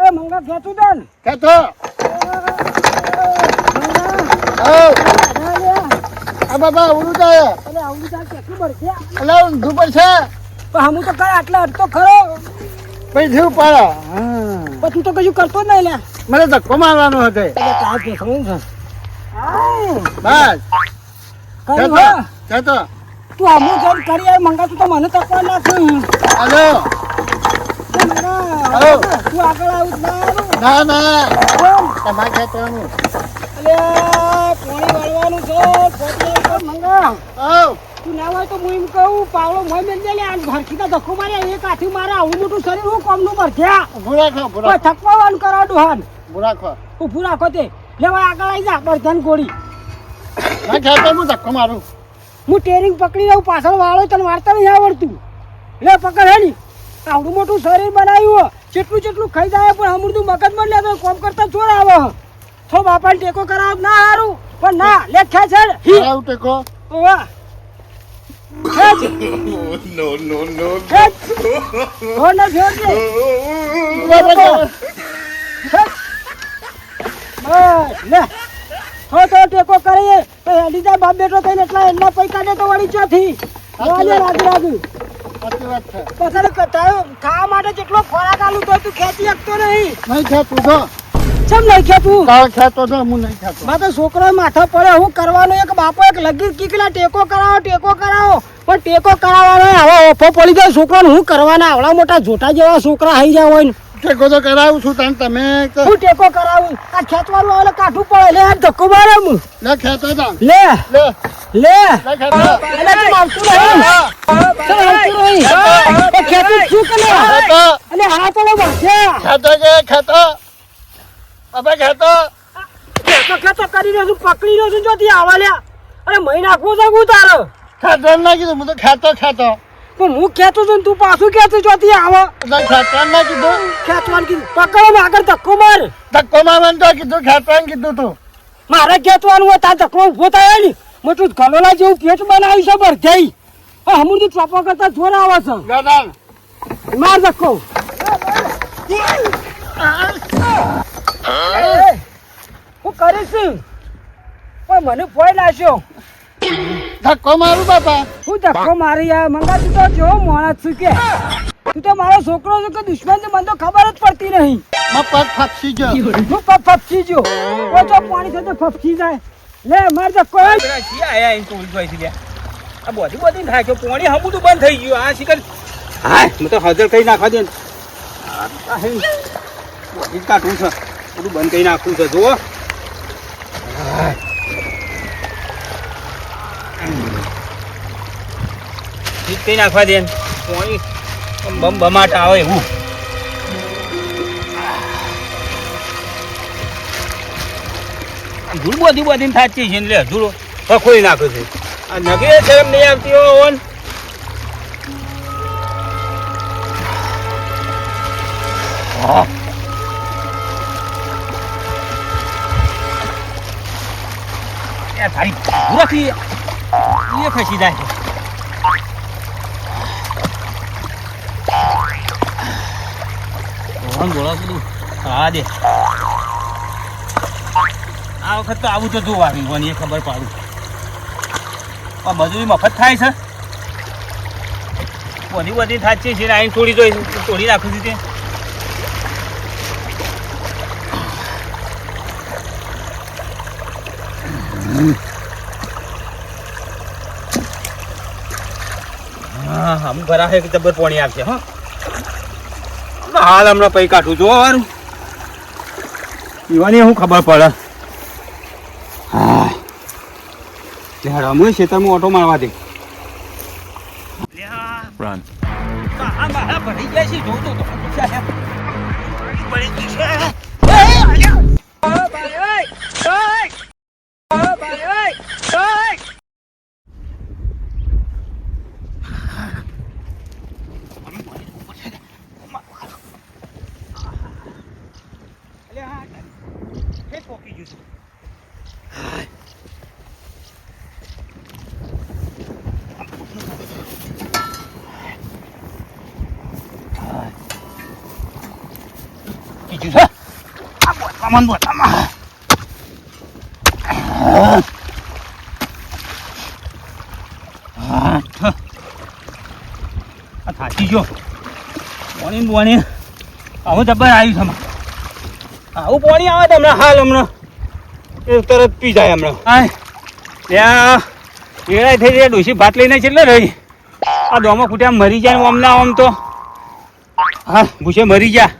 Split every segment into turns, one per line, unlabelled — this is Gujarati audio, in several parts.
એ મંગા ખેતું દન
ખેતો આ બાબા ઉડું જાય
અલે આવડી જા કેટલું બરશે
અલે ઊંધું પર છે
પણ હમુ તો કઈ આટલા અડતો ખરો
પછી થયું પાડો
પણ તું તો કશું કરતો જ નહીં લે
મને ધક્કો મારવાનો હતો
એટલે તાર પેસવું છે
બસ
કઈ
ખેતો
હા
ખેતો
તું હમુ જેમ કરી આય મંગા તું તો મને તકવા નાખ્યું
હાલો
મંગા તું આગળ આવું ના
ના ના
કેમ?
તમારે ખેતવાનું
અલ્યા પાણી વાળવાનું છે પોતે તો મંગા તું ના હોય તો હું એમ કહું પાવડો મોય મેલ દે લે આ ભરખીના ધક્કો મારે એક હાથી મારે આવું મોટું શરીર હું કોમનું ભરખ્યા
ઉભું રાખો
કોઈ થકવાનું કરાવ ડોહાન
ઉભું રાખો
ઊભું રાખો તે લેવા આગળ આવી જા બરધન ગોળી
ના ખેતો હું ધક્કો મારું
હું ટેરિંગ પકડી લઉં પાછળ વાળો તને વાર્તા નહીં આવડતું લે પકડ હેડી આવડું મોટું શરીર બનાવ્યું જેટલું જેટલું ખાઈ જાય પણ અમૃતું મગજમાં લે તો કોમ કરતા ચોર આવે થો બાપાને ટેકો કરાવ ના હારું પણ ના લે ખેંચ હેડ
આવું ટેકો
ઓવા ખેંચ
No, no, no.
ખેંચ હોને ફેર દે બસ લે થો તો ટેકો કરીએ તો હેડી જાય બાપ બેટો થઈને એટલા પૈસા દે તો વળી ચોથી વાલે રાગુ રાગુ
સાચી વાત છે
પછી તારો ખાવા માટે જેટલો ખોરાક આલું તો તું ખેંચી શકતો નહીં
નહીં ખેતું તો
ચમ નહીં ખેતું
તારો ખેતો તો હું નહીં ખેતો
માં તો છોકરો માથા પડે હું કરવાનું એક બાપો એક લગીર કીકલા ટેકો કરાવો પણ ટેકો કરાવવાનો આવો ઓફો પડી જાય છોકરાને હું કરવાના આવડા મોટા જોટા જેવા છોકરા આવી જાય હોય ને
ટેકો તો કરાવું છું તને તમે
હું ટેકો કરાવું આ ખેંચવાનું આવે કાઠું પડે લે આ ધક્કો મારે હું
લે ખેતો જા
લે
લે
લે
લે ખેતો
એટલે તું આવતું નહીં ચાલ આવતું નહીં એ ખેતું શું કરે
ખેતો
અને હા તો બસે
ખેતો કે ખેતો બાબા ખેતો
ખેતો કરી રહ્યો છું પકડી રહ્યો છું જોતી આવા લ્યા અરે મહી નાખવું છે હું તારો
ખેતો ના કીધું હું તો ખેતો
પણ હું ખેતું છું ને તું પાછું ખેતું જોતી આવો
એટલે ખેતો ના કીધું
ખેંચવાનું કીધું પકડો ને આગળ ધક્કો માર
ધક્કો મારવાનું તો કીધું ખેતવાનું કીધું તું
મારે ખેંચવાનું હોય તાર ધક્કો ઉભો થાય ને મોટું ગલોલા જેવું પેટ બનાવ્યું છે ભરજાઈ હમું ચોપા કરતા જોર આવે છે
દાદા
માર ધક્કો હું કરીશ પણ મને ફોય લાગ્યો
ધક્કો મારું બાપા
હું ધક્કો મારી યાર મંગા તું તો જો માણસ છું કે તું તો મારો છોકરો છે કે દુશ્મન છે મને તો ખબર જ પડતી નહીં
માં પગ ફાપસી ગયો
હું ફફસી જો ઓછો પાણી સાથે ફફસી જાય લે માર ધક્કો
આયા એમ તો ઉલટવાય છે આ બધી બધી નાખ્યો પાણી હમું તો બંધ થઈ ગયું આ શિકર હા હું તો હાજર કઈ નાખવા દે બધી કાઢવું છે બધું બંધ કરી નાખવું છે જુઓ કઈ નાખવા દે પાણી બમ બમાટ આવે એવું ધૂળ બધી થાચી છે લે ધૂળો પકોડી નાખે છે આ નગે શરમ નહીં આવતી હોય તારી રાખી એ ખસી જાય છે બોલા બધું હા દે આ વખત તો આવું તો જોવાનું મને એ ખબર પાડું આ બધું મફત થાય છે બધી થાચી છે આઈને તોડી નાખું છું તે હા હમ ભરા છે કે જબર પાણી આવશે હા હાલ હમણાં પૈ કાઢું જોવાનું પીવાની શું ખબર પડે હા હું ખેતરમાં ઓટો મારવા દે
Run.
મારા ભરી ગયા છે જોતો તો બોલવામાં બોલવામાં થાકી ગયો પાણી પાણી આવું જબર આવ્યું છે આવું પાણી આવે તો હમણાં હાલ હમણાં એ તરત પી જાય હમણાં હા ત્યાં એડાય થઈ જાય ડોસી ભાત લઈને છે એટલે રહી આ દોમાં કુટ્યા મરી જાય ને આમ ના આમ તો હા ભૂસે મરી ગયા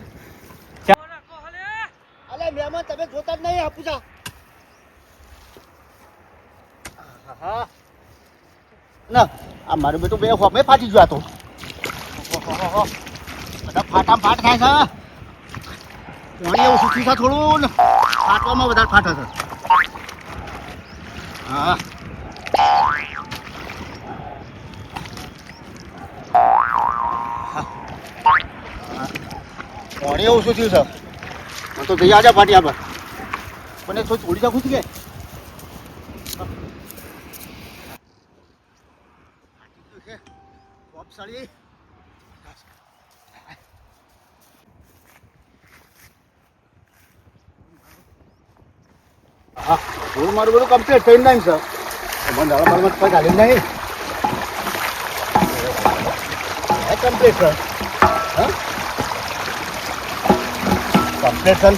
અલે મહેમાન તમે જોતા જ નહીં આપુજા હા ના આ મારું બેટું બે હોમે ફાટી ગયો તો બધા ફાટા ફાટ થાય છે પાણી એવું સુખી છે થોડું ને ફાટવામાં વધારે ફાટે છે હા પાણી એવું શું થયું છે મને તો જઈ આજે ફાટ્યા પર મને થોડી જા ખુશ કે સાડી હા હું મારું બધું કમ્પ્લીટ થઈ નહીં સર મને દાડા મારું મત ગાલી નહીં કમ્પ્લીટ સર હા કમ્પ્લીટ સર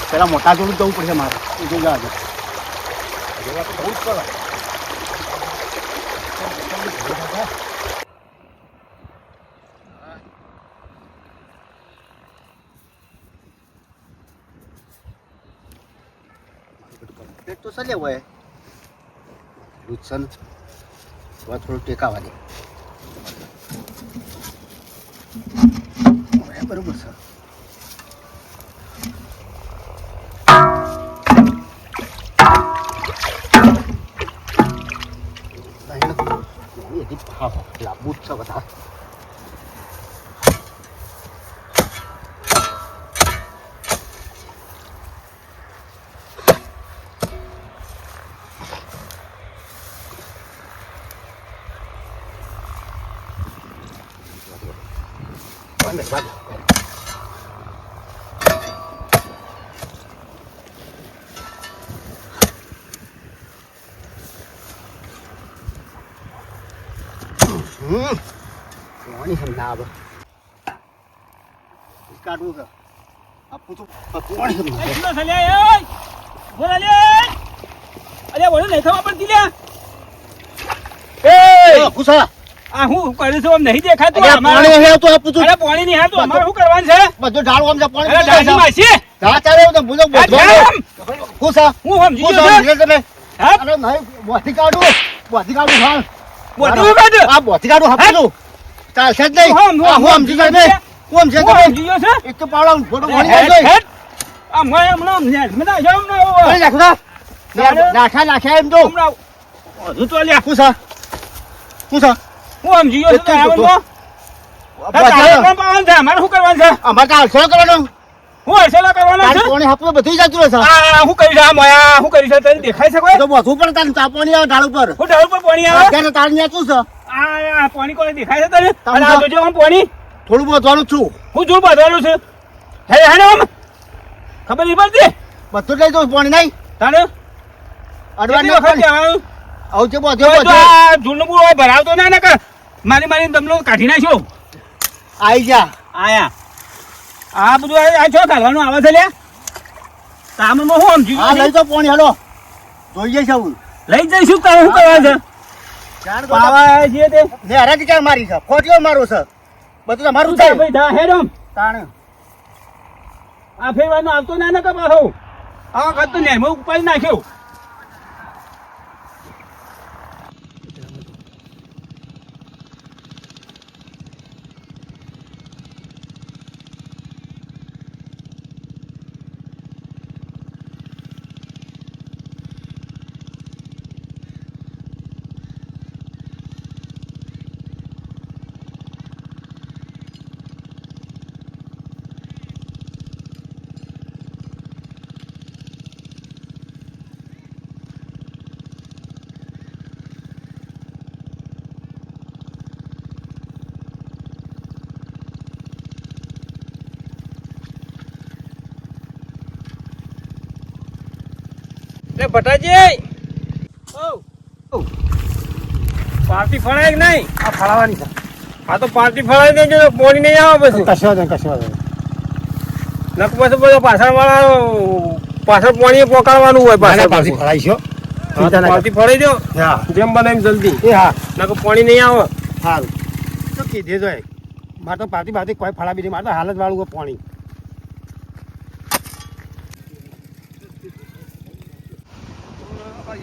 પેલા મોટા જોડું જવું પડશે મારે એ જોઈ આજે બહુ જ પડે તો ચાલે હોય નુકસાન થોડું ટેકાવા દે બરોબર સર લાંબુ જ છે બધા પાણી સમજા આવે કાઢવું છે આપું તો પાણી સમજા
આ હું કરું છું આમ નહીં દેખાતું
પાણી હે તો આપું છું
અરે પાણી નહીં હાલતું અમારે શું કરવાનું છે
બધું ઢાળ આમ પાણી
અરે ડાની માસી
ઢાળ ચાલે તો ભૂલો ખુશા
હું સમજી ગયો છું
તમે
હા
અરે નહીં બોથી કાઢું હાલ
બોધું કાઢ
આ બોથી કાઢું આપું ચાલશે જ નહીં હું સમજી ગયો ને કોમ છે
હું સમજી ગયો છે
એક તો પાડો ફોટો પાણી જાય
આ મેં હમણાં મને જામ ને
નાખ્યા એમ તો
હમણાં હજુ તો લ્યા
ખુશા
હું સમજી ગયો છું આવવાનું છે અમારે શું કરવાનું છે
અમારે તો હાલસો કરવાનો
હું હર્ષેલા કરવાનો છે
પાણી હાપું બધું જતું રહેશે
આ હું કરી છે મોયા હું કરી છે તને દેખાય છે કોઈ
તો બધું પણ તારું તાપવાની આવે ઢાળ ઉપર
હું ઢાળ પર પાણી આવે
અત્યારે તાર ન્યાચું છે
આ પાણી કોને દેખાય છે તને અને આ જોજો આમ પાણી
થોડું બધવાનું છું
હું જોર બાંધવાનું છે હે હેને આમ ખબર નહીં પડતી
બધું લઈ જવું પાણી નહીં
તાને
અડવાની
કેટલી વખત કહેવાનું?
આવું છે બધું
હવે તો
બધું
આ ઝૂલનું પૂરો ભરાવતો ના ને કે મારી દમલો કાઢી નાખ્યો
આઈ જા
આયા આ બધું આ છો ખાવાનું આવે છે લ્યા તામમાં હું સમજી
હા લઈ જાઓ પાણી હેલો જોઈએ છે હું
લઈ જઈશું તારે શું કરવાનું છે
ચાર
પાવા જે તે
ને હરાજી ક્યાં મારી છે ખોટીઓ મારું છે બધું તમારું
તું
છે
ભાઈ ધા હેડમ
તાણ
આ ફેરવાનો આવતો ના ને કે પાછો આ વખત તો નેમો ઉપાડી નાખ્યો લે ભટાજી પાર્ટી ફળાય કે નહીં?
આ ફળાવાની છે.
આ તો પાર્ટી ફળાઈ દેજો તો પોણી નહીં આવે પછી
કશો વાંધો નહીં, કશો વાંધો નહીં.
નક પછી બધો પાછળ વાળા પાછળ પોણી પોકાડવાનું હોય
પાછી
પાછળ
ફળાઈશો. ચિંતા ના
પાર્ટી ફળાઈ દો
કર. હા
જેમ બને એમ જલ્દી
એ હા
નક પોણી નહીં આવે
સારું તો કીધે જોઈએ મારે તો પાર્ટી કોઈ ફળાવી નહીં, મારે તો હાલ જ વાળું હોય પાણી.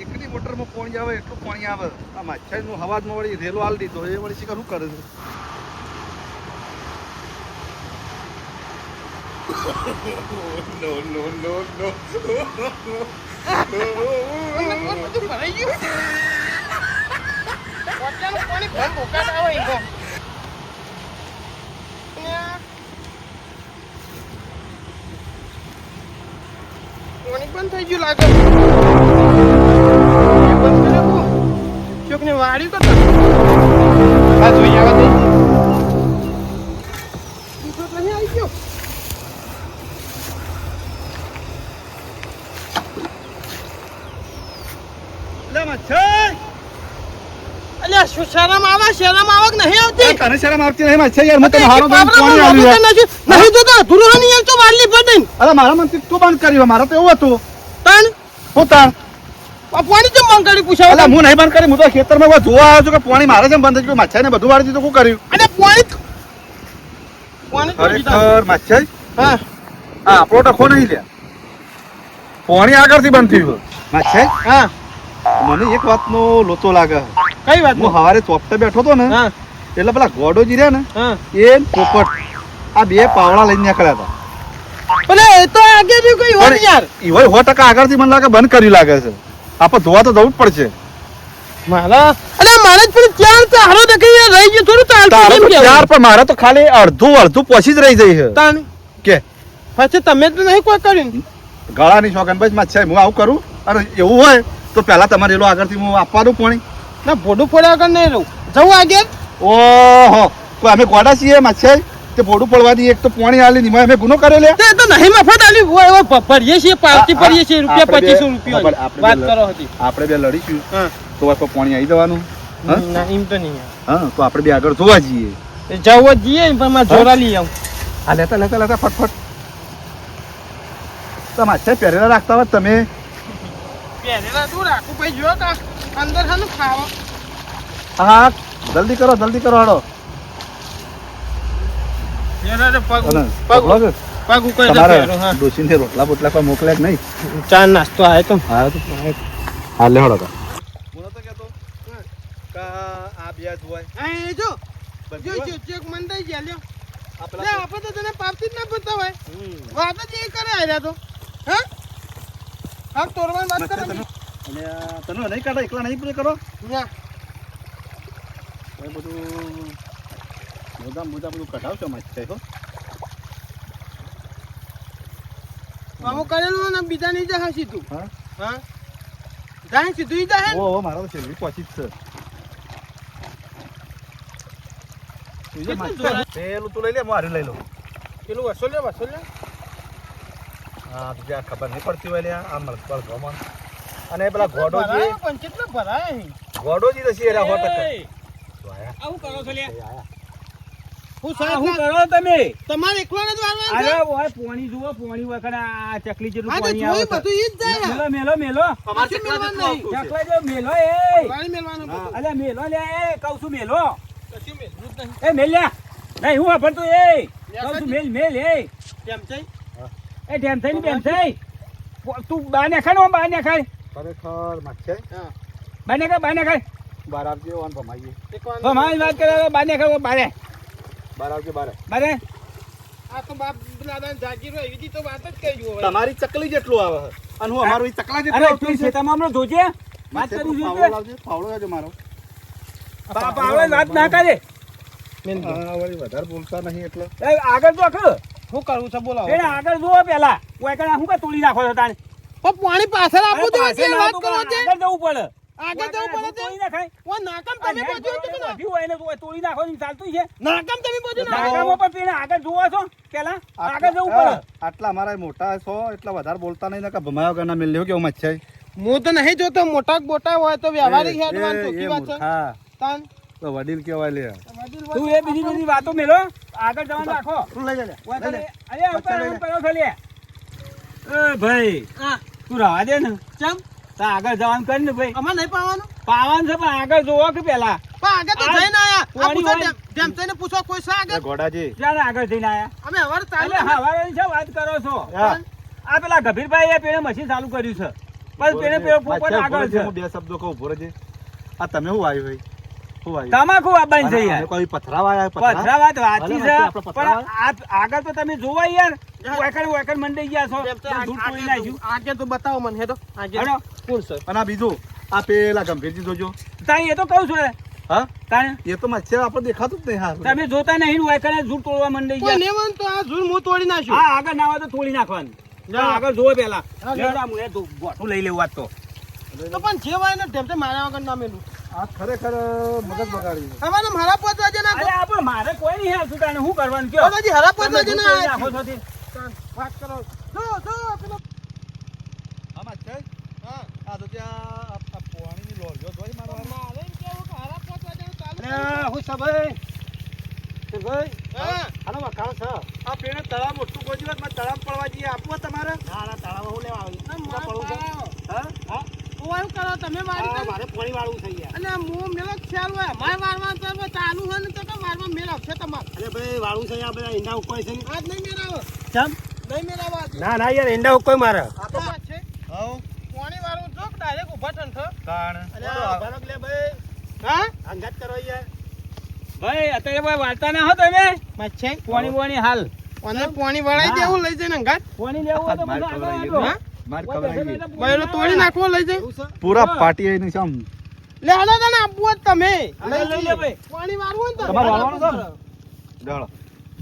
એકની મોટરમાં પાણી આવે એટલું પાણી આવે. આ માછાઈનું હવાજમાં વળી રેલો હાલ દીધો એ વળી શીખર શું કરે છે?
No, no, no, no.
પાણી બંધ થઈ ગયું લાગે. બંધ કર્યું ચોકને વાળ્યું તો આ જોઈ આવા દે. બીજો તો નહીં આવી ગયો.
લે માછાઈ!
અલ્યા શું શરમ આવે કે નહીં આવતી?
તને શરમ આવતી નહીં માછાઈ? યાર, હું તને હારો દઈને
બાપરા,
પાણી
બાપરા,
આલ્યું યાર.
નહીં જોતો અધૂરો નહીં આવતો વાળલી પડીને.
અરે મારા મનથી તું બંધ કર્યું, મારે તો એવું હતું.
તાણ
હું તાણ
આ પાણી કેમ બંધ કરી પૂછાવ?
અલા હું નહીં બંધ કરી, હું તો ખેતરમાં કોઈ જોવા આવ્યો છું કે પાણી મારે જેમ બંધ થઈ ગયું. માછાઈને બધું વાળી દીધું, શું કર્યું?
અને પાણી તો દીધા.
ખરેખર માછાઈ
હા
આ આપણો ટકો નહીં લે. પાણી આગળથી બંધ થયું. માછાઈ
હા
મને એક વાતનો લોચો લાગે.
કઈ વાત
હું સવારે ચોપટે બેઠો હતો ને
હા
એટલે પેલા ગોડોજી રહ્યા ને
હા
એ પોપટ આ બે પાવડા લઈને નીકળ્યા હતા.
પણ એ તો આગે બી કોઈ હોય યાર.
ઈવોય 100% આગળથી મને લાગે બંધ કર્યું લાગે છે. આપણે ધોવા તો જવું જ પડશે.
મારા અરે મારે જ પેલું ચાર તો હારો દેખાઈ યાર રહી ગયું થોડું
તારે
ચાલતું
તો
કેમ
ચાર
કેવું?
પણ મારે તો ખાલી અડધું પોછી જ રહી જાય છે.
તાણ
કે
પછી તમે તો નહીં કોઈ કર્યું.
ગળાની શોખન બસ માછાઈ હું આવું કરું અને એવું હોય તો પહેલા તમારે એલો આગળથી હું આપવા દઉં પાણી.
ના ભોડું ફોડ્યા વગર નહીં રહું જવું આગે.
ઓહો તો અમે ગોડા છીએ માછાઈ તે ભોડું પડવા દઈએ એક તો પાણી આલી ની અમે ગુનો કર્યો લે.
તે તો નહીં મફત આલી હોય એવો ભરીએ છીએ પાર્ટી ભરીએ છીએ રૂપિયા
આપણે બે-
2500 રૂપિયા
આપણે
વાત
બે-
કરો હતી.
આપણે બે લડીશું
હા
તો પાછું પાણી આવી જવાનું. હા?
ના એમ તો નહીં
હા તો આપણે બે આગળ જોવા જઈએ.
એ જવું જ જઈએ ને પણ મારે જોરા લઈ આવું.
હા લેતા લેતા લેતા ફટફટ. તમે માછાઈ પહેરેલા રાખતા હોત તમે.
પહેરેલા તું રાખું ભાઈ જો તા અંદર હાનું ખાવા.
હા જલ્દી કરો હાડો.
પગ
અને
પગ
પકડો કે?
પગ ઉકળી
તમારે
જતો હા
ડોશીને રોટલા બોટલા કોઈ મોકલ્યા કે નહીં?
ચા નાસ્તો આવે તો
હા તો હા લે હળો. હું નતો કહેતો કે આ બે જ હોય.
હા એ જો
બધી
જો
હોય?
ચેક મન દઈ ગયા લ્યો.
આ
લે
પેલા
આપણે તો તને પાપતી જ ના બતા હોય વાત જ એ કરે આર્યા તો હા હા તોરવાની વાત કરે
અને તને નહીં કાઢો, એકલા નહીં પૂરે કરો.
ના
એ બધું મોજા બધું કઢાવશો માછાઈ હો.
અમુક કરેલું ને બીજા નહીં જાય સીધું
હા
હા જાય સીધું ઈ જાય
ઓ મારા તો છેલ્લી પહોંચી જ છે.
કેટલું જોરાય?
પેલું તું લઈ લે, હું હારું લઈ લઉં.
પેલું વસો લે
હા બીજા ખબર નહીં પડતી હોય લે આ મળકળ ગમન. અને પેલા ગોડોજી
ભરાય પણ કેટલા ભરાય અહીં?
ગોડોજી તો છે એરા 100%.
આવું કરો છો લે
હું
આ
સાહેબ
શું કરો તમે?
તમારે એકલાને જ વારવાનું
અરે
છે?
ઓય પોણી જુઓ પોણી વખત આ ચકલી જેટલું
હા તો
પોણી
જોઈ
આવે છે.
બધું ઈ જ જાય
મેલો
અમારે
કશું
ચકલા
મેળવાનું
જેટલું
નહીં.
આવતું છે.
ચકલા જો મેલો એ
વાળી મેલવાનું બધું.
અલ્યા મેલો લે એ કહું છું મેલો
કશું મેલવું જ નહીં.
એ મેલ લ્યા નહીં હું વાપરતો એ કહું છું મેલ એ
કેમ છે?
એ ઢેમ થઈ ને બેમ થઈ તું બહાર ને ખાય ને બહાર ને ખાય
ખરેખર માછાઈ
હા.
બહાર ને ખાય
બહાર આવજે ઓન ભમાઈએ.
એક વાર
તો મારી વાત કરે બહાર ને ખાય બારે
બહાર આવજે બહાર.
બારે
આ તો બાપ દાદાને જાગીરો એવી જી તો વાત જ કહી ગયો હવે.
તમારી ચકલી જેટલું આવે છે. અને હું અમારું ઈ ચકલા જેટલું
અરે
આવતું
તું
છે.
શેતામાં હમણાં જોજે વાત
માછાઈ
કરું
તું
છું
પાવડો લાવજે, પાવડો લાવજે મારો.
પાવડે વાત ના કરે
મેલ દો.
હા, વળી વધારે બોલતા નહીં એટલે.
એ આગળ જો આખું
શું કરવું છે બોલાવો.
એને આગળ જુઓ પેલા ઓય કને શું કે તોડી નાખો છો તાણે
પણ પાણી પાછળ આપવું તો
અરે
છે
પાછળ
વાત
ના
કરો છે.
આગળ જવું પડે
આગળ જવું પડે છે.
તોડી નાખાય
ઓ નાકામ તમે બધું હતું ને.
વધ્યું હોય ને તો તોડી નાખો ને ચાલતું છે
નાકામ તમે બધું ના.
નાકામાં પણ પેલા આગળ જોવો છો પેલા આગળ જવું પડે
આટલા અમારા મોટા છો એટલે વધારે બોલતા નહીં ને કે ભમાયો ગના મેલ લેવો કેવું માછાઈ.
હું તો નહીં જોતો મોટા બોટા હોય તો વ્યવહારિક હેડવાન ચોખ્ખી વાત છે
હા
તાન
તો વડીલ કેવાય લે
તું એ બીજી બધી વાતો મેલો આગળ જવાનું રાખો
તું લઈ જા લે.
અરે ઉપર પેલો ખાલી એ ભાઈ તું રવા દે ને
ચમ
તા આગળ જવાનું કરી ને ભાઈ
અમાર નહીં પાવાનું
પાવાનું છે પણ આગળ જોવો કે પેલા
પણ આગળ તો જઈને આયા આ
પોણી
પૂછો
હોય.
જેમ પૂછો કોઈ છે આગળ
ગોડાજી
ક્યારે આગળ જઈને આયા
અમે હવાર ચાલુ
એટલે હવારે છે વાત કરો છો આ પેલા ગભીરભાઈ એ પેલે મશીન ચાલુ કર્યું છે બસ પેલે પેલો પોપટ આગળ છે
હું બે શબ્દો કહું ઉભો રહેજે આ તમે શું આવ્યું ભાઈ શું આવ્યું
તમાકુ આબાઈ છે યાર
કોઈ પથરાવા આવ્યા
પથરા વાત વાંચી છે
આપણે પથરાવા?
પણ આ આગળ તો તમે જોવા યાર વેકડ મંડી ગયા છો
જેમ તો
ધૂળ તોડી નાખ્યું
આગળ તો બતાવો મને હેડો આગળ
હેડો.
કોણ છે
અને આ બીજું આ પેલા ગંભીરજી જોજો
તાણી એ તો કહું છું
હા
તાણે
એ તો મચ્છર આપણે દેખાતું જ નહીં હારું.
તમે જોતા નહીં વેકડે ધૂળ તોડવા મંડી
કોઈ
ગયા
લેવાનું તો આ ઝૂલ હું તોડી નાખ્યું
હા આગળ ના હોય તો તોડી નાખવાનું ના, આગળ જોવે પેલા લેવડા મુએ તો ગોઠું લઈ લેવું આજ તો
તો પણ જે હોય ને ઢેમતે મારા વગર ના મેલું
આ ખરેખર મગજ બગાડી
હવાને મારા પોત વાજે ના
અરે આપણે મારે કોઈ નહીં હેર સુટાને શું કરવાનું કયો
હજી હરા પોત
તમે
વાજે
ધૂળ
ના
તોડી નાખો છો તે.
વાત કરો જો પેલો
હા મચ્છર
હા
આ તો ત્યાં આ પોણીની લોરીઓ જોઈ મારવા
મારે એમ કેવું કે હરા પોત વાજે ચાલુ
અરે હું સભાઈ ભાઈ
હા
આનો વખાણ છે.
આ પેણે તળાવ મોટું ગોજી વાત તળાવ પડવા જઈએ આપવું તમારે
ના ના તળાવ હું લેવા આવી
ના,
તો પડવું છે.
મારા
હા?
હું એમ કરો તમે મારી
હા,
કરી.
મારે પાણી વાળવું છે યાર.
અને હું મેલો ખ્યાલ હોય મારે વારવાનું તો હવે ચાલુ હોય ને તો કે વારવા મેળ આવશે તમારે
અરે ભાઈ વાળવું છે આ બધા ઈંડા ઉકોય છે ને.
આજ નહીં મેળાવો
ચમ?
નહીં મેળાવો આજે
ના ના યાર ઈંડા ઉકોય મારે.
આ તો વાત છે
હવ
પાણી વાળું જો ડાયરેક્ટ ઉભા થન થો
તાણ
અરે બરક લે ભાઈ
હા
અંગાત કરો યાર.
ભાઈ અત્યારે ભાઈ વાળતા ના હો તમે
મચ્છે
પોણી બોણી હાલ
અને પાણી વળાઈ દેવું લઈ જઈને અંગાત
પોણી લેવું હોય તો
માર
બધું આગળ
ખવડાવી
આપો.
હા?
માર ખવડાવી ગઈ.
બૈરો તોડી નાખવો લઈ જઈ
એવું છે?
પૂરા પાટી આવીને છે આમ
લે હાલો તને આપવું હોય તો તમે
આગળ લઈ લે ભાઈ
પાણી વાળવું હોય ને
તમારે
તમે
વાળવાનું છે ને? દાડો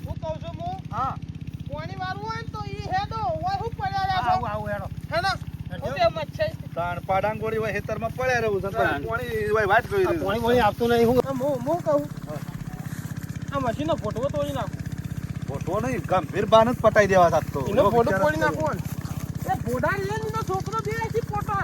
હું કહું છું હું
હા
પાણી વાળવું હોય ને તો ઈ હેડો હોય હું પડ્યા
આવું
રાખો
આવું હેડો.
હેડો હું બે મચ્છે
તાણ પાડાંગોળી હોય હેતરમાં પડ્યા રહું છે
તાણ.
પાણી હોય વાત કરી
આ
દીધું.
પાણી વાળી આપતું નહીં હું.
હું કહું આ મશીનનો ફોટો તોડી નાખો
ફોટો નહીં ગંભીર બાન જ પટાઈ દેવા સાથ તો
એનો ફોટો ફોડી નાખો ને એ ફોટા લે એનો છોકરો બે છે ફોટો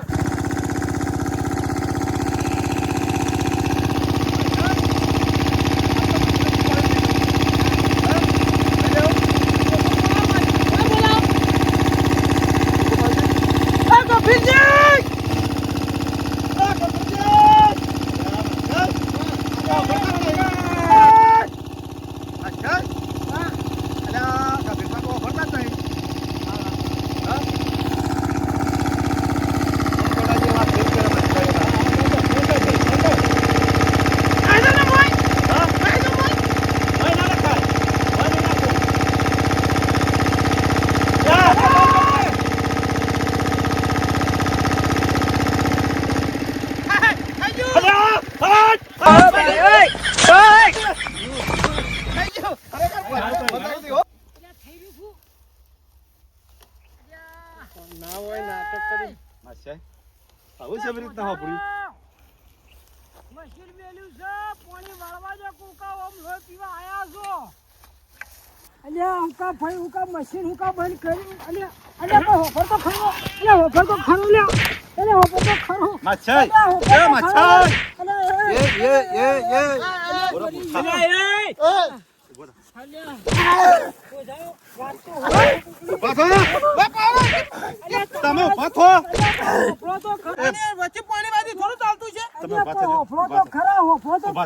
ના હોય નાટક કરી
અચ્છા આવું છે એવી રીતના હોપડી
મશીન મેલ્યું છે પાણી વાળવા જો કુકા ઓમ લોહી પીવા આયા છો અલ્યા હુકા ભાઈ હુકા મશીન હુકા બંધ કર્યું અલ્યા અલ્યા કોઈ હોફર તો ખરો અલ્યા હોફર તો ખરો લ્યા અલ્યા હોફર તો ખરો
મચ્છર
અલ્યા હોફર
એ
તો
મચ્છર
ખરો. અલ્યા
તમે ઉભા થો
હોફળો તો ખરો
અને વચ્ચે પાણી વાળી થોડું ચાલતું છે
અલ્યા કોઈ હોફળો તો ખરા હોફળો તો
ઉભા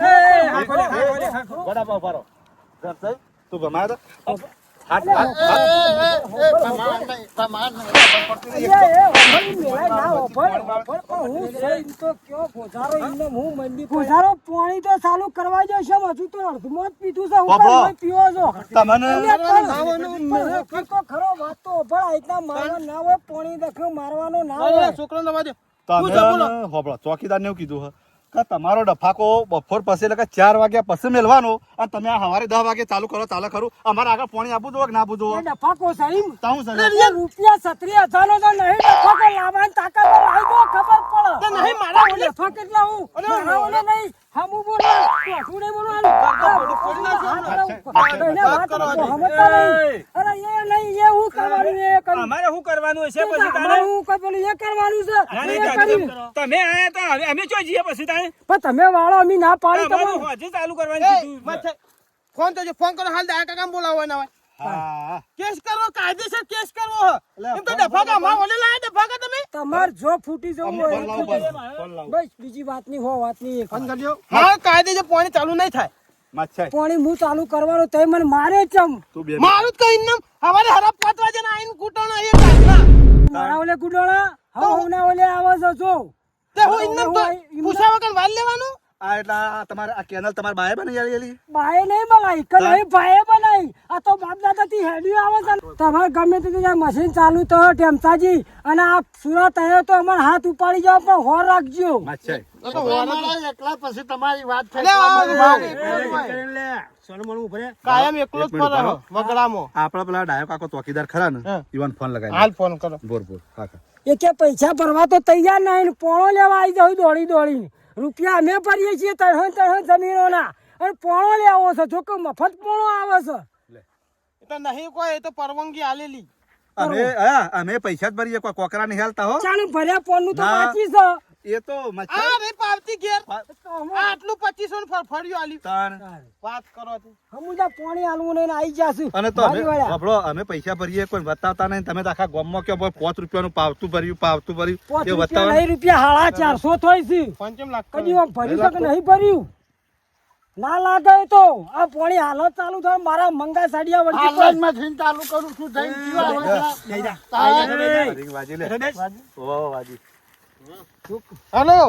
ખરા.
વડાપાવ ભારો જરસાઈ તું ભમાય તો હાથ
અલ્યા, એ હોફળી મેળાય ના હોફળ પણ હું છે ઈ તો કયો ગોઝારો ઈને હું મંદી ગોઝારો પાણી તો ચાલુ કરવા જો છે હજુ તો અડધું જ પીધું છે હું
બાપા.
પણ પીવો છો
તમને
અલ્યા, પણ હોફળ તો ખરો વાત તો હોફળ આ રીતના મારવા ના હોય પાણી દખો મારવાનો ના હોય
છોકરો નવા દે
તમે હોબળો ચોકીદાર ને એવું કીધું હે કે તમારો ડફાકો બપોર પછી એટલે કે 4 વાગ્યા પછી મેલવાનો અને તમે આ સવારે 10 વાગે ચાલુ કરો ચાલે ખરું અમારે આગળ પાણી આપવું જોવે કે ના આપવું જોવે
એ ડફાકો સાહેબ
તાહું સર
અરે રૂપિયા 36,000 નો તો નહીં ડફાકો લાવવાની તાકાત તો લાવી દો ખબર પડે
નહીં મારા ઓલે
ડફા કેટલા હું મારા ઓલે નહીં હમુ બોલો કોઠું નહીં બોલો અરે એ નહીં એ હું કરવાનું એ
અમારે શું કરવાનું હશે પછી તારે
અમારે હું કોઈ પેલું એ કરવાનું છે
ના,
એ
નહીં,
કર્યું.
તમે આયા તો અમે ચો જઈએ પછી તારે
પણ તમે વાળો અમે ના પાડી
અમારું
તમે
હોજી ચાલુ કરવાની કીધું.
મચ્છાઈ ફોન તો ફોન કરો હાલ દાયા કાકા બોલાવો ના હોય
હા
કેસ કરવો કાયદેસર કેસ કરવો એમ તો ડફાકા માં ઓલે લાયા ડફાકા તમે
તમાર જો ફૂટી જવું હોય
ફોન લાવો, ફોન લાવો.
બસ બીજી વાત નહીં હો વાત નહીં
ફોન કરજો હા કાયદેસર પાણી ચાલુ નહીં થાય
માછાઈ
પાણી હું ચાલુ કરવાનું તે મને મારે ચમ
તું બે
મારું જ કઈ નામ હવારે હરાબ 5 વાગે ના આઈને કૂટણો એ કાઢના
મારા ઓલે ગુડોળા હું ના ઓલે આવે છે જો
તે હું ઇન્નમ તો પૂછા વગર વાલ લેવાનું
આ એટલે આ તમારે આ કેનલ તમારે બાય બની આલી
બાએ નહીં બનાવી કે નહીં ભાઈએ બનાવી આ તો બાપ દાદા થી હેડ્યું આવે છે તમારે ગમે તે જગ્યાએ મશીન ચાલુ તો ટેમસાજી અને આ સુરત આવ્યો તો અમારે હાથ ઉપાડી જાવ પણ હોર રાખજો
માછાઈ
એકલા પછી તમારી વાત
અલે કાયમ એકલો જ પર વગડામો
આપણા પેલા ડાયો કાકો ચોકીદાર ખરા ને
હા.
ઈવન ફોન લગાવી
હાલ ફોન કરો
બોર બોર હા
એ કે પૈસા ભરવા તો તૈયાર નહીં પોણો લેવા આવી જાવ દોડી દોડીને રૂપિયા અમે ભરીએ છીએ તરહણ જમીનોના અને પોણો લેવો છે જો કે મફત પોણો આવે છે
એ તો નહીં કોઈ એ તો પરવાનગી આલેલી
અમે પૈસા જ ભરીએ કોઈ કોકરા નહીં હાલતા હો
ચાલો ભર્યા પોણનું તો
ના.
બાકી છે
એ તો માછાઈ
આ રે પાવતી ઘેર
તો અમે
આ આટલું 2500 નું ફળફળિયું આલ્યું
તાણ.
વાત કરો તો
હમુદા પોણી આલવું નહીં ને આવી જાશું
અને તો અમે
મારી વાળા.
સાંભળો, અમે પૈસા ભરીએ કોઈ બતાવતા નહીં તમે તો આખા ગામમાં કયો ભાઈ 5 રૂપિયાનું પાવતું ભર્યું
પાંચ
એ
રૂપિયા
બતાવો
નહીં રૂપિયા 450 થોય છે
પંચમ લાખ
કદી આમ ભર્યું છે કે નહીં ભર્યું ના લાગે તો આ પોણી હાલત ચાલુ થાય મારા મંગા સાડિયા વળગી
મશીન ચાલુ કરું છું
રિંગ વાજી લે ઓ વાજી
હેલો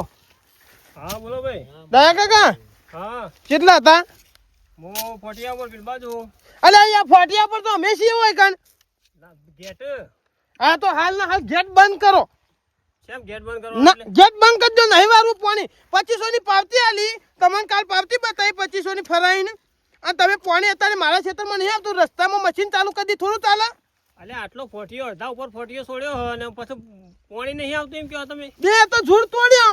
હા બોલો ભાઈ
દયા કાકા
હા
કેટલા હતા
હું ફોટિયા પર બાજુ
અલે અહીંયા ફોટિયા પર તો હંમેશા હોય કણ
ગેટ
હા તો હાલ ના હાલ ગેટ બંધ કરો
કેમ ગેટ બંધ કરો
ના ગેટ બંધ કરજો નહીં વારું પાણી 2500 ની પાવતી આલી તમને કાલ પાવતી બતાવી 2500 ની ફરાઈને અને તમે પાણી અત્યારે મારા ક્ષેત્રમાં નહીં આવતું રસ્તામાં મશીન ચાલુ કરી દી થોડું ચાલે
અલે આટલો ફોટિયો અડધા ઉપર ફોટિયો છોડ્યો હો અને પછી પાણી નહીં આવતું એમ કહો તમે
બે તો ઝૂડ તોડ્યો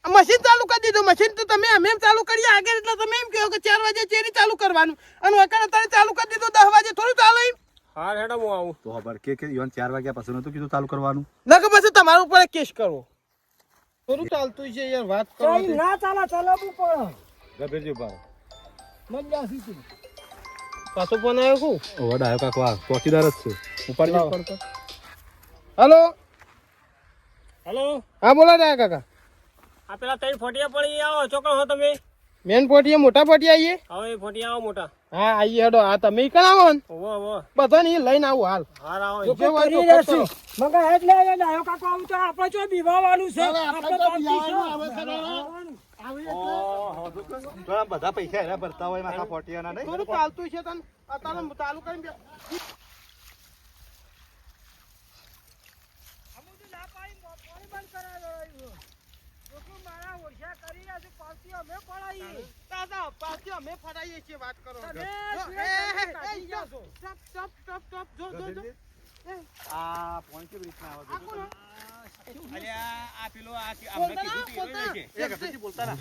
આ મશીન ચાલુ કરી દીધું મશીન તો તમે અમે એમ ચાલુ કરીએ આગળ એટલે તમે એમ કહો કે 4 વાગે ચેરી ચાલુ કરવાનું અને વકર અત્યારે ચાલુ કરી દીધું 10 વાગે થોડું ચાલે એમ
હા હેડો હું આવું
તો ખબર કે ઈવન 4 વાગ્યા પછી નતું કીધું ચાલુ કરવાનું
ના કે પછી તમારા ઉપર કેસ કરવો થોડું ચાલતું છે યાર વાત કરો
ચાલ ના ચાલે ચલાવવું પડે
ગભેરજી બાર
મજા સીધી
પાછો ફોન આવ્યો કુ
ઓ ડાયો કાકો આ ચોકીદાર જ છે ઉપાડજો
લાવો. હેલો
હેલો
હા બોલો દયા કાકા
આ પેલા ત્રણ ફોટિયા પડી આવો ચોકડો હો તમે
મેન પોટીએ મોટા પોટી આવીએ
હવે એ ફોટિયા આવો મોટા
હા આવીએ હેડો આ તમે ઈ કણ આવો ને
ઓવો ઓવો
બધા ને ઈ લઈને આવું હાલ
હાર આવો
જો કે કરી રહેશે મગર એટલે એ ડાયો કાકો આવું તો આપણે જો બીવાવાનું છે આપણે તો
બધા પૈસા એના ભરતા હોય માથા ફોટિયાના નહીં
થોડું ચાલતું છે તને અત્યારે ચાલુ કરીને બે- દાદા પાછી અમે ફરાઈએ છીએ વાત કરો
તમે
સ્ટોપ સ્ટોપ સ્ટોપ સ્ટોપ જો જો જો
આ પોઈન્ટ કેવી રીતના આવે
આ કોણ?
અલે આ પેલો આ
બોલતા ના, બોલતા.
એ ગભેરજી બોલતા ના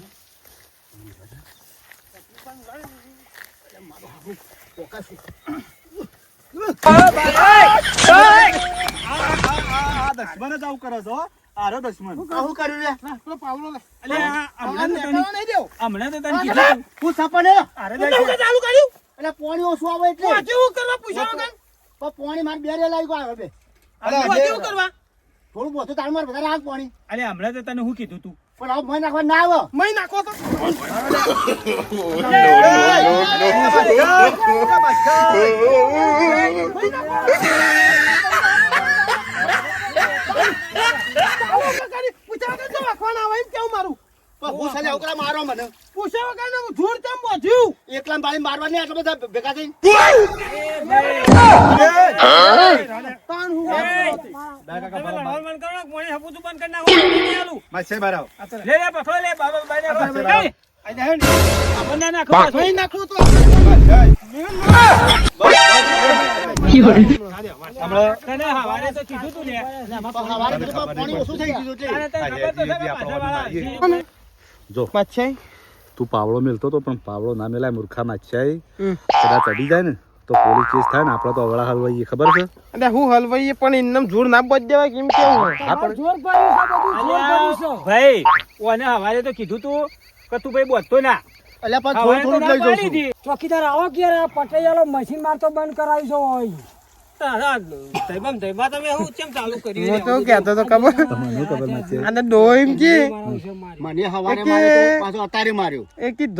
આ દશમન જ આવું કરે છો આરો દશમન
આવું કર્યું લે
ના, પેલો પાવલો લે.
અલે આ હમણાં તો
પાવલો નહીં દેવો.
હમણાં તો તને કીધું
હું સપને
અરે
તમે શું ચાલુ કર્યું?
એટલે પાણી ઓછું આવે એટલે
પાછી હું કરવા પૂછ્યા વગર?
પણ પાણી મારે બે રે લાવી ગયો હવે
પાછી હું કરવા?
થોડું બોતું તાર મારે વધારે આગ પાણી
અલે હમણાં તો તને શું કીધું તું
પણ હવે મને નાખવા ના આવે
મય નાખો તો. પૂછ્યા વગર કેમ વાંખવાના આવે એમ કેવું મારું?
પણ હું સાલે અવકરા મારો મને
પૂછ્યા વગરનું ધૂળ કેમ બોધ્યું?
એકલા બાળી મારવા નહીં આટલા બધા ભેગા થઈ
તાણ હું વાત કરતી.
તમે લડવાનું બંધ કરો ને પોણી હપુતું બંધ કરી નાખો નહીં આલું
માછાઈ બાર આવો
લે લે પકડો લે બાબા બાને આપણને નાખો
મય નાખો તો.
તને હવારે તો કીધું તું લે
સવારે કીધું પણ પાણી ઓછું થઈ ગયું એટલે
તને ખબર તો છે કે પાછળવાળા
જો
માછાઈ
તું પાવડો મેલતો તો પણ પાવડો ના મેલાય મૂર્ખા માછાઈ કદાચ ચડી જાય ને તો પોલીસ કેસ થાય ને આપણે તો અવળા હલવાઈએ ખબર છે
અને હું હલવાઈએ પણ એમને જોર ના બચ દેવાય કેમ કેવું
તમારે જોર પડ્યું છે બધું જોર પડ્યું છે
ભાઈ ઓને હવારે તો કીધું તું કે તું ભાઈ બોલતો ના
એટલે પણ થોડું થોડું લઈ જઉં છું
ચોકીદાર આવો ક્યારે આ પટેયાલો મશીન મારતો બંધ કરાવી છો હોય
તમે હું કેમ ચાલુ કર્યું
હું તો કહેતો તો ખબર અને ડોઈમ કે
મને હવારે માર્યો તો પાછો અત્યારે માર્યો
એ કી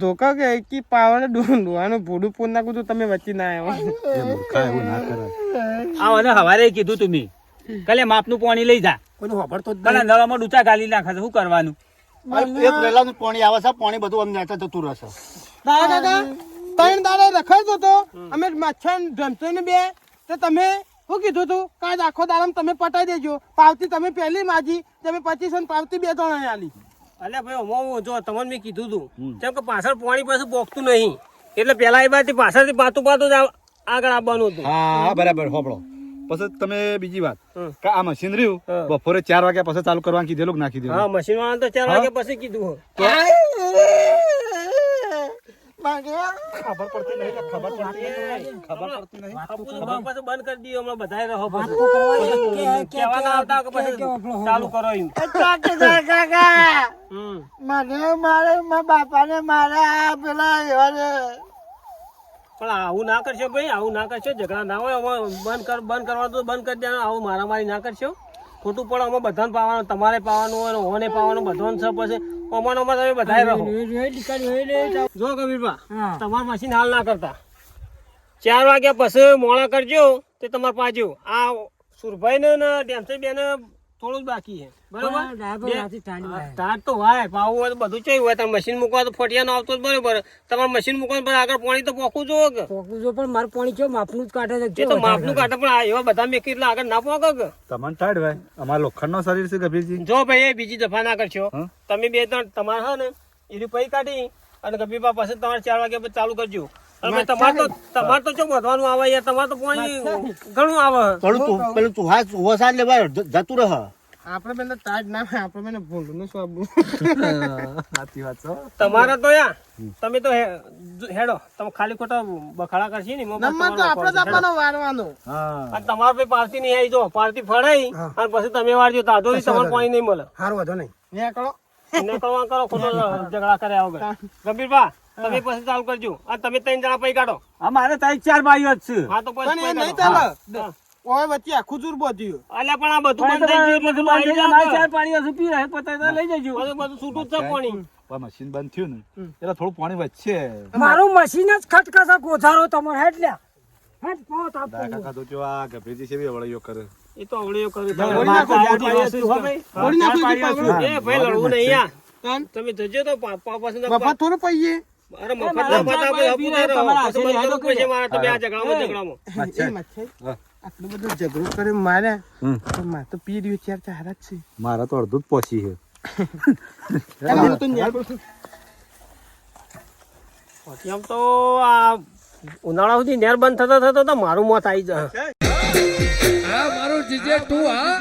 ધોકા કે કી પાવાને ડોવાનું ભૂડું પૂર નાખું તો તમે વચ્ચે ના આવ્યા
આ હવારે કીધું તમે કાલે માપનું પાણી લઈ જા
કોઈનું વાપરતો જ
પેલા નવામાં ડૂચા ગાલી નાખે છે શું કરવાનું
એક રેલાનું પાણી આવે છે પાણી બધું અમને જતા જતું રહેશે
દાદા કાકા ત્રણ દાડા રખાઈ તો અમે મચ્છર ધમતો ને બે તો તમે શું કીધું તું કાજ આખો દાડમ તમે પટાઈ દેજો પાવતી તમે પહેલી માજી તમે 25 ને પાવતી 2 ત્રણ આલી
અલ્યા ભાઈ હું જો તમને મેં કીધું તું કેમ કે પાછળ પાણી પાછું પોકતું નહીં એટલે પેલા એ બાજુ પાછળથી પાતું જ આગળ આવવાનું હતું
હા બરાબર હોપડો પછી તમે બીજી વાત કે આ મશીન રહ્યું બપોરે 4 વાગ્યા પછી ચાલુ કરવાનું કીધેલું કે ના કીધેલું
હા મશીન વાળા તો 4 વાગ્યા પછી કીધું
ખબર પડતી નહીં
પાછું બંધ કરી દીધું હમણાં બધાએ રહો
વાત તો કરવાની કે
કહેવાના આવતા કે પછી ચાલુ કરો એમ પણ આવું ના કરશો ભાઈ આવું ના કરશો ઝઘડા ના હોય બંધ કરવાનું તો બંધ કરી દેવાનું આવું મારામારી ના કરશો ખોટું પડે અમે બધાને પાવાનું તમારે પાવાનું હોય ઓને પાવાનું બધાને છે પછી અમારે તમે બધાએ રહો જો કબીરબા તમારું મશીન હાલ ના કરતા 4 વાગ્યા પછી મોડા કરજો તે તમારે પાજો આ સુરભાઈ ને ડેમસી બેન થોડું જ બાકી છે બરોબર તાર તો હોય પાવું હોય તો બધું ચાઈ હોય તમે મશીન મૂકવા તો ફટિયાનો આવતો જ બરોબર તમારે મશીન મૂકવા પણ આગળ પાણી તો પોકવું જોવો કે
પોકું જો પણ મારું પાણી કેવું માપનું જ કાઢે છે
એ તો માપનું કાઢે પણ આ એવા બધા મેકી એટલે આગળ ના પોકે કે
તમને ટાઈડ ભાઈ અમારા લોખંડનો શરીર છે ગભીરજી
જો ભાઈ એ બીજી દફા ના કરશો તમે 2-3 તમારે હા ને એની પૈ કાઢી અને ગભીરબા પાસે તમારે 4 વાગ્યા પછી ચાલુ કરજો અને તમારે તો શું વધવાનું આવે યાર તમારે તો પાણી ઘણું આવે
પેલું તું હા ઓછા લેવા જતું રહ
આપણે બેન ટાઈટ ના હોય આપણે બેન ભૂંડું નું સ્વાબુ
સાચી વાત છે
તમારે તો યાર તમે તો હેડો તમે ખાલી ખોટા બખાડા કરશી ને
નંબર તો આપણે જ આપવાનો વારવાનો
અને તમારે ભાઈ પાર્ટી નહીં આવી જો પાર્ટી ફળાઈ અને પછી તમે વાળજો તાજો તમારે પાણી નહીં મળે
સારું વધો નહીં
નીકળો
નીકળવા કરો ખોટો ઝઘડા કર્યા વગર ગંભીરભા તમે પછી ચાલુ કરજો અને તમે 3 જણા પૈ કાઢો
અમારે ત્યાં 4 ભાઈઓ જ છે
હા તો પછી
પણ એ
પૈ
નહીં
કાઢો.
ચાલે ઓય વચ્ચે આખું જુર બધું
અલ્યા પણ આ બધું બંધ થઈ ગયું એટલે બધું આવી જાય
અમારે 4 પાણીઓ છે પી રહે પતાઈ લઈ જજો
બધું છૂટું જ છે પાણી
પણ મશીન બંધ થયું ને એટલે થોડું પાણી વચ્ચે
મારું મશીન જ ખટખસે કોથારો તમારે હેડ લ્યા હેડ પોત આપો
કાકા તો જો આ ગભીરજી છે બી અવળાઈઓ કરે
એ તો અવળીઓ કર્યું
બોલી નાખો, બોલી નાખો કે પાવડો.
એ ભાઈ લડવું નહીં યાર
કાન
તમે જજો તો પાપા પાસે
મફત થોડું પૈયે
અરે મફત ના પતા આપણે હપુ ના રહો પછી બંધ કરવું પડશે મારા તમે આ ઝઘડામાં ઝઘડામાં
એ મચ્છર આટલું બધું ઝઘડો કરે માર્યા તો માર તો પી રહ્યો ચાર ચાર જ છે
મારા તો અડધું જ પહોંચી છે
એમ તો આ ઉનાળા સુધી નેર બંધ થતો તો મારું મોત આવી જાય
આ મારું જીજે તું હા